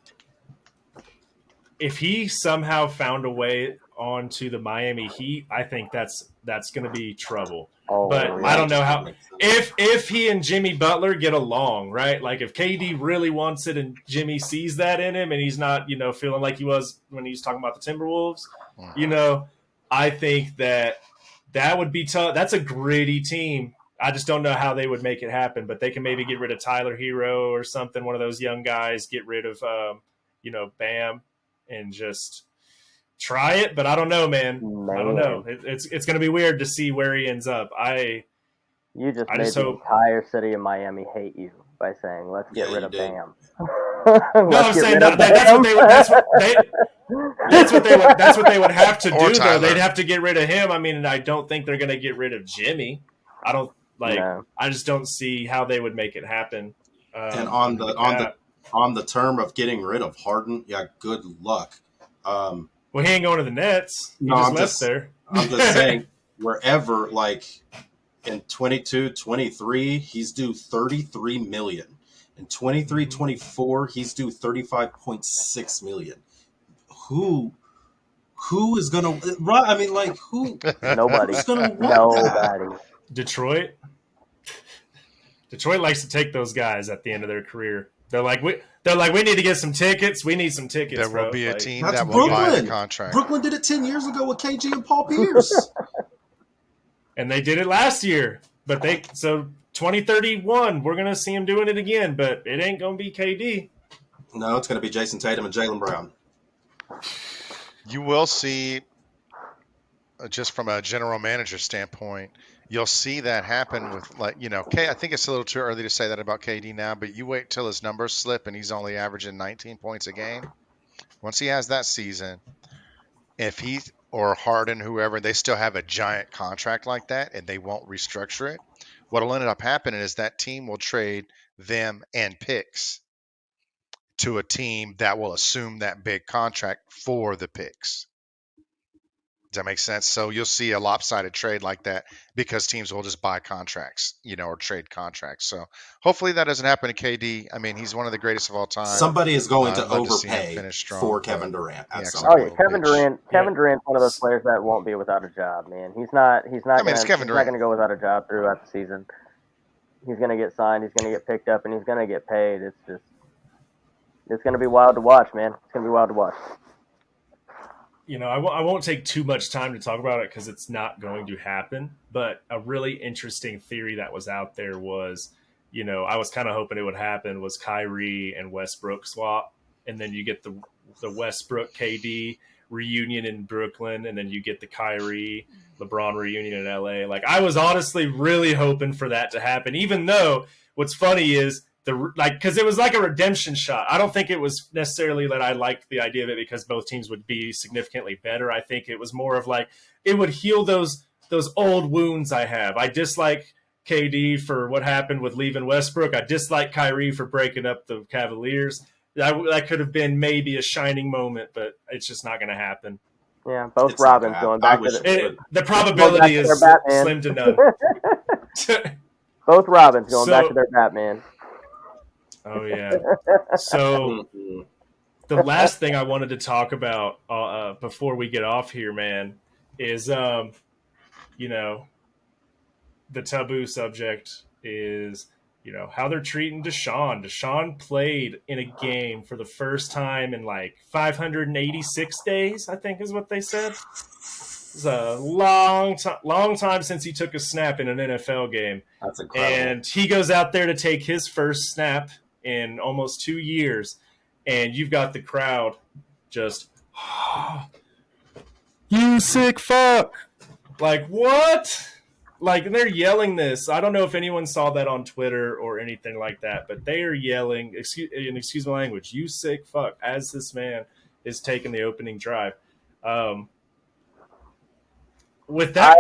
If he somehow found a way onto the Miami Heat, I think that's going to be trouble. Oh, But yeah. I don't know how. Makes sense. If he and Jimmy Butler get along, right? Like if KD really wants it and Jimmy sees that in him, and he's not, feeling like he was when he was talking about the Timberwolves, I think that would be tough. That's a gritty team. I just don't know how they would make it happen, but they can maybe get rid of Tyler Hero or something, one of those young guys, get rid of, Bam, and just try it. But I don't know, man. I don't know. It's going to be weird to see where he ends up. You just I made just the hope. entire city of Miami hate you by saying, "Let's get rid of did. Bam." No, I'm saying that's what they would. That's what they would have to Or do, though. Tyler. They'd have to get rid of him. I mean, I don't think they're going to get rid of Jimmy. I don't like. No. I just don't see how they would make it happen. And on the term of getting rid of Harden, yeah, good luck. Well, he ain't going to the Nets. He No, just I'm left just there. I'm just saying wherever, like in 22, 23, he's due 33 million. In 23, 24, he's due 35.6 million. Who is gonna right? I mean, like Nobody. who's gonna want that? Nobody. Detroit likes to take those guys at the end of their career. They're like we need to get some tickets. We need some tickets. There will bro. be a Like, team That's that will buy the Brooklyn. contract. Brooklyn did it 10 years ago with KG and Paul Pierce. and they did it last year. But 2031, we're gonna see him doing it again. But it ain't gonna be KD. No, it's gonna be Jason Tatum and Jaylen Brown. You will see, just from a general manager standpoint, you'll see that happen with, like, I think it's a little too early to say that about KD now, but you wait till his numbers slip and he's only averaging 19 points a game. Once he has that season, if he or Harden, whoever, they still have a giant contract like that and they won't restructure it, what'll end up happening is that team will trade them and picks to a team that will assume that big contract for the picks. Does that make sense? So you'll see a lopsided trade like that because teams will just buy contracts, or trade contracts. So hopefully that doesn't happen to KD. I mean, he's one of the greatest of all time. Somebody is going to I'd love to see him overpay finish strong, for but Kevin Durant at yeah, some Oh point. yeah, Kevin Durant. Kevin Durant's one of those players that won't be without a job, man. He's not it's gonna Kevin Durant. go without a job throughout the season. He's gonna get signed. He's gonna get picked up, and he's gonna get paid. It's gonna be wild to watch, man. It's gonna be wild to watch. I won't take too much time to talk about it because it's not going to happen. But a really interesting theory that was out there was, I was kind of hoping it would happen, was Kyrie and Westbrook swap. And then you get the Westbrook KD reunion in Brooklyn. And then you get the Kyrie LeBron reunion in LA. Like, I was honestly really hoping for that to happen, even though what's funny is, because it was like a redemption shot. I don't think it was necessarily that I liked the idea of it because both teams would be significantly better. I think it was more of like it would heal those old wounds I have. I dislike KD for what happened with leaving Westbrook. I dislike Kyrie for breaking up the Cavaliers. That could have been maybe a shining moment, but it's just not going to happen. Yeah, both Robins going back to the probability is slim to none. Both Robins going back to their Batman. Oh, yeah. So the last thing I wanted to talk about before we get off here, man, is, the taboo subject is, how they're treating Deshaun. Deshaun played in a game for the first time in like 586 days, I think is what they said. It's a long time since he took a snap in an NFL game. That's incredible. And he goes out there to take his first snap in almost 2 years, and you've got the crowd just You sick fuck. Like, what? Like, they're yelling this. I don't know if anyone saw that on Twitter or anything like that, but they are yelling, excuse my language, you sick fuck, as this man is taking the opening drive. With that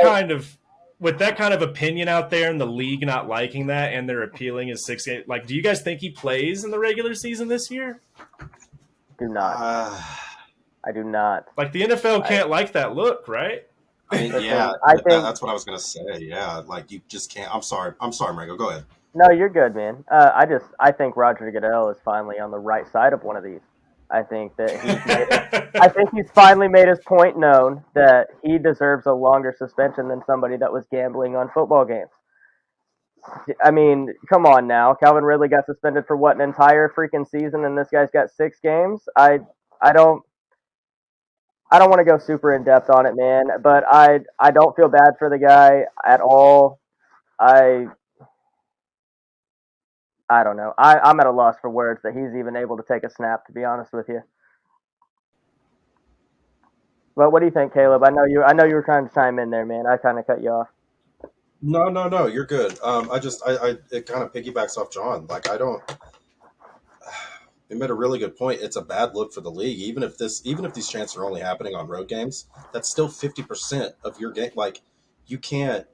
kind of opinion out there and the league not liking that and they're appealing his 6 game, like, do you guys think he plays in the regular season this year? Do not. I do not. Like, the NFL can't like that look, right? I mean, yeah, I think that's what I was gonna say. Yeah, like you just can't. I'm sorry, Maringo. Go ahead. No, you're good, man. I think Roger Goodell is finally on the right side of one of these. I think that I think he's finally made his point known that he deserves a longer suspension than somebody that was gambling on football games. I mean, come on now. Calvin Ridley got suspended for what, an entire freaking season, and this guy's got 6 games. I don't want to go super in depth on it, man, but I don't feel bad for the guy at all. I don't know. I'm at a loss for words that he's even able to take a snap, to be honest with you. But what do you think, Caleb? I know you were trying to chime in there, man. I kind of cut you off. No, you're good. It kind of piggybacks off John. Like, he made a really good point. It's a bad look for the league. Even if these chants are only happening on road games, that's still 50% of your game. Like, you can't.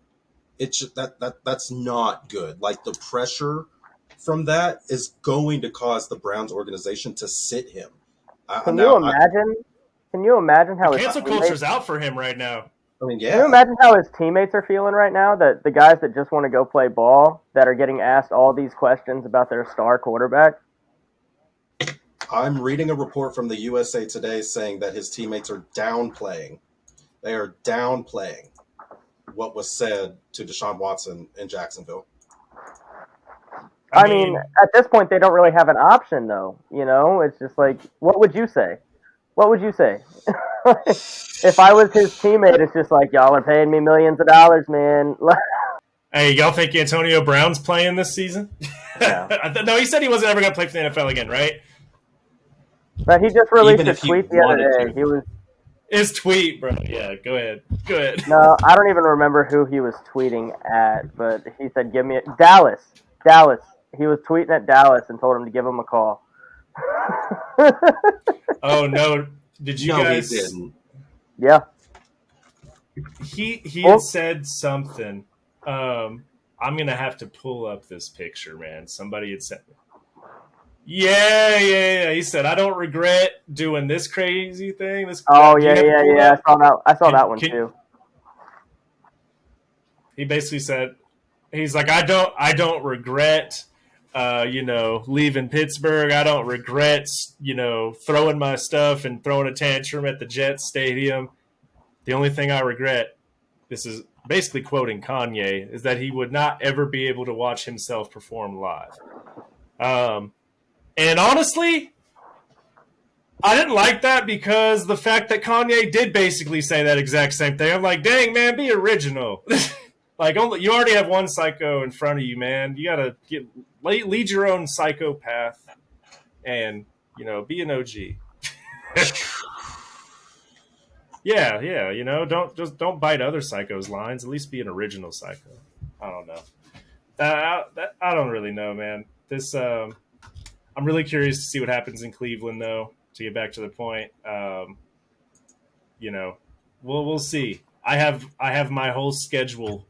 It's just, that's not good. Like, the pressure from that is going to cause the Browns organization to sit him. Can you imagine how the cancel culture's out for him right now? I mean, yeah. Can you imagine how his teammates are feeling right now? That the guys that just want to go play ball, that are getting asked all these questions about their star quarterback. I'm reading a report from the USA Today saying that his teammates are downplaying. They are downplaying what was said to Deshaun Watson in Jacksonville. I mean, at this point, they don't really have an option, though. You know, it's just like, what would you say? What would you say? If I was his teammate, it's just like, y'all are paying me millions of dollars, man. Hey, y'all think Antonio Brown's playing this season? No, no, he said he wasn't ever going to play for the NFL again, right? but he just released a tweet the other day. He was his tweet, bro. Yeah, go ahead. No, I don't even remember who he was tweeting at, but he said, "Give me Dallas." He was tweeting at Dallas and told him to give him a call. Oh no! Did you guys? He didn't. Yeah. He had said something. I'm gonna have to pull up this picture, man. Somebody had sent me. Yeah. He said, "I don't regret doing this crazy thing." Yeah. I saw that one too. He basically said, "He's like, I don't regret, leaving Pittsburgh. I don't regret, throwing my stuff and throwing a tantrum at the Jets Stadium. The only thing I regret," this is basically quoting Kanye, "is that he would not ever be able to watch himself perform live." And honestly, I didn't like that because the fact that Kanye did basically say that exact same thing. I'm like, dang, man, be original. Like, you already have one psycho in front of you, man. You got to lead your own psychopath and, be an OG. Yeah, don't bite other psychos' lines. At least be an original psycho. I don't know. I don't really know, man. I'm really curious to see what happens in Cleveland, though. To get back to the point, we'll see. I have my whole schedule,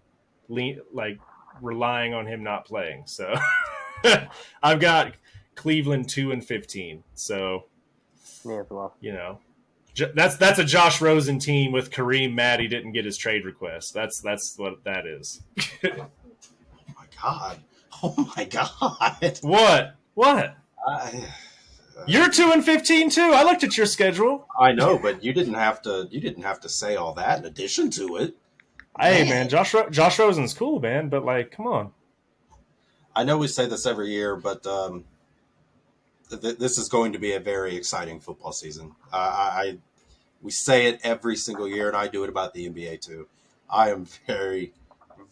relying on him not playing. So I've got Cleveland 2-15. So me as well. That's a Josh Rosen team with Kareem mad he didn't get his trade request. That's what that is. Oh my god! What? You're 2-15 too. I looked at your schedule. I know, but you didn't have to say all that in addition to it. Hey, man, Josh Rosen's cool, man, but come on. I know we say this every year, but this is going to be a very exciting football season. We say it every single year, and I do it about the NBA too. I am very,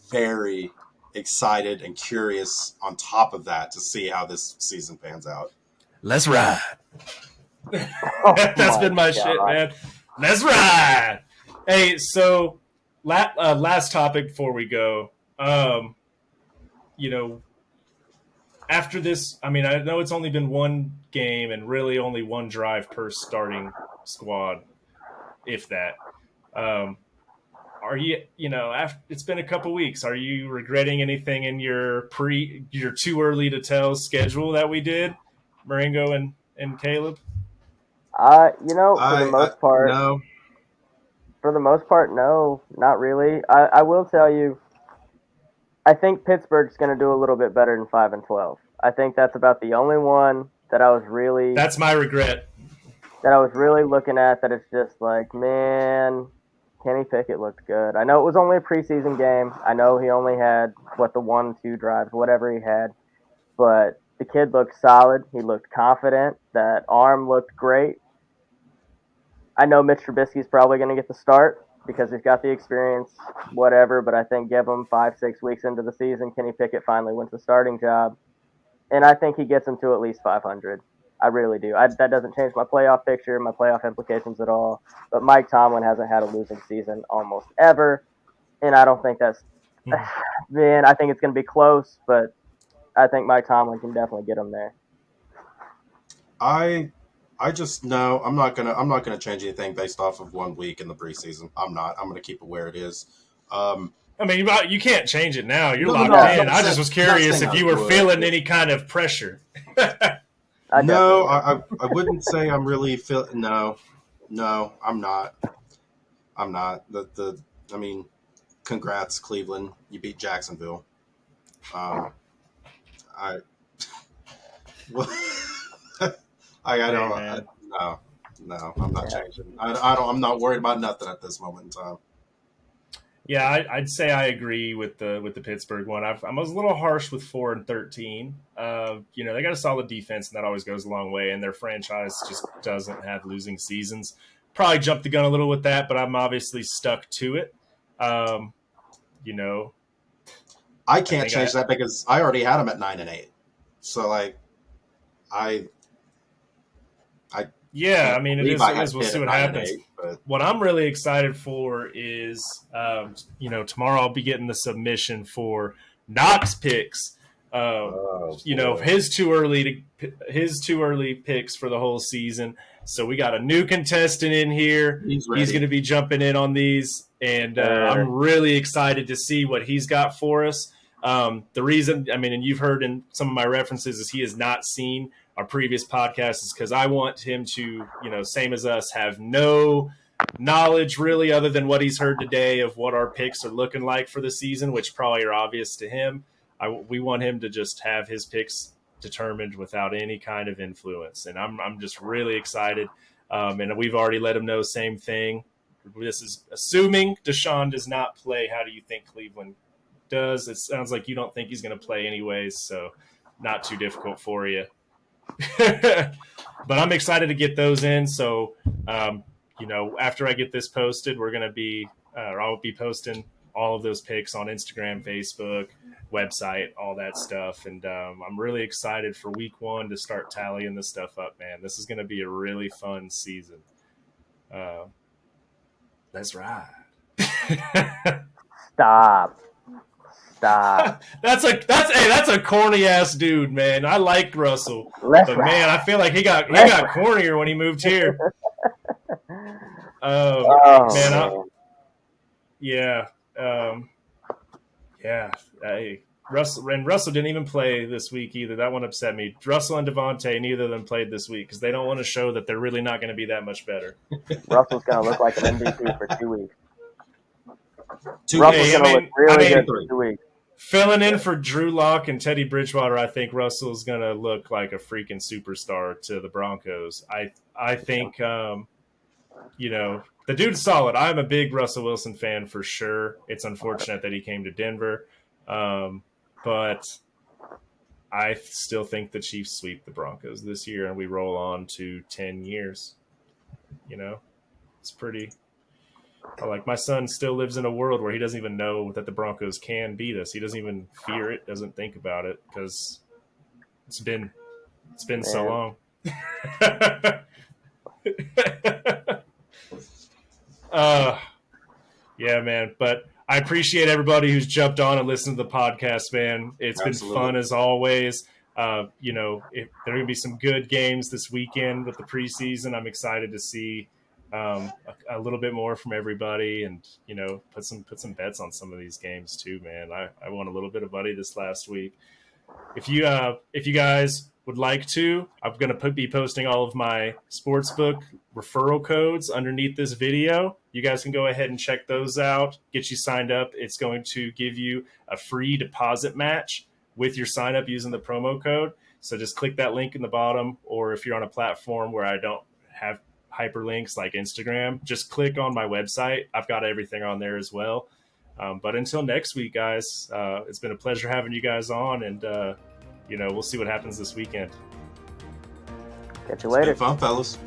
very excited and curious on top of that to see how this season pans out. Let's ride. That's been my shit, man. That's right. Hey, so last topic before we go. You know, after this, I mean, I know it's only been one game and really only one drive per starting squad, if that. Um, are after it's been a couple weeks, are you regretting anything in your too early to tell schedule that we did, Marengo and Caleb? For the most part, no. no, not really. I will tell you, I think Pittsburgh's going to do a little bit better than 5-12. I think that's about the only one that That's my regret. that I was really looking at. That it's just like, man, Kenny Pickett looked good. I know it was only a preseason game. I know he only had the 1-2 drives, whatever he had, but the kid looked solid. He looked confident. That arm looked great. I know Mitch Trubisky's probably going to get the start because he's got the experience, whatever. But I think give him 5-6 weeks into the season, Kenny Pickett finally wins the starting job, and I think he gets him to at least 500. I really do. That doesn't change my playoff picture, my playoff implications at all. But Mike Tomlin hasn't had a losing season almost ever, and I don't think that's. Man, I think it's going to be close, but I think Mike Tomlin can definitely get him there. I just no. I'm not gonna change anything based off of 1 week in the preseason. I'm not. I'm gonna keep it where it is. I mean, you can't change it now. You're No, locked in. no, I just was curious if you were feeling any kind of pressure. No, I wouldn't say I'm really feeling. No, I'm not. I'm not. I mean, congrats, Cleveland. You beat Jacksonville. I. Well, I don't. No, I'm not changing. I'm not worried about nothing at this moment in time. Yeah, I'd say I agree with the Pittsburgh one. I was a little harsh with 4-13. They got a solid defense, and that always goes a long way. And their franchise just doesn't have losing seasons. Probably jumped the gun a little with that, but I'm obviously stuck to it. I can't change that because I already had them at 9-8. So yeah, I mean, it is. We'll see what happens. 8, what I'm really excited for is, tomorrow I'll be getting the submission for Knox picks. His too early picks for the whole season. So we got a new contestant in here. He's going to be jumping in on these, and I'm really excited to see what he's got for us. The reason, and you've heard in some of my references, is he has not seen our previous podcast is because I want him to, same as us, have no knowledge really other than what he's heard today of what our picks are looking like for the season, which probably are obvious to him. We want him to just have his picks determined without any kind of influence. And I'm just really excited. And we've already let him know same thing. This is assuming Deshaun does not play. How do you think Cleveland does? It sounds like you don't think he's going to play anyways, so not too difficult for you. But I'm excited to get those in. So, after I get this posted, we're going to be, I'll be posting all of those picks on Instagram, Facebook, website, all that stuff. And I'm really excited for week 1 to start tallying this stuff up, man. This is going to be a really fun season. That's right. Stop. That's a corny ass dude, man. I like Russell, but man, I feel like he got cornier when he moved here. Hey, Russell didn't even play this week either. That one upset me. Russell and Devontae, neither of them played this week because they don't want to show that they're really not going to be that much better. Russell's going to look like an MVP for 2 weeks. Russell's going to look really good for 2 weeks. Filling in for Drew Lock and Teddy Bridgewater, I think Russell's going to look like a freaking superstar to the Broncos. I think, the dude's solid. I'm a big Russell Wilson fan for sure. It's unfortunate that he came to Denver. But I still think the Chiefs sweep the Broncos this year and we roll on to 10 years. It's pretty – like my son still lives in a world where he doesn't even know that the Broncos can beat us. He doesn't even fear it, doesn't think about it because it's been so long. uh, yeah, man. But I appreciate everybody who's jumped on and listened to the podcast, man. It's been Absolutely. fun as always. You know, there are going to be some good games this weekend with the preseason. I'm excited to see a little bit more from everybody, and you know, put some bets on some of these games too, man. I won a little bit of money this last week. If you guys would like to, I'm going to be posting all of my sportsbook referral codes underneath this video. You guys can go ahead and check those out, get you signed up. It's going to give you a free deposit match with your sign up using the promo code. So just click that link in the bottom, or if you're on a platform where I don't have hyperlinks like Instagram, just click on my website. I've got everything on there as well. But until next week, guys, it's been a pleasure having you guys on, and you know, we'll see what happens this weekend. Catch you later. It's been fun, fellas.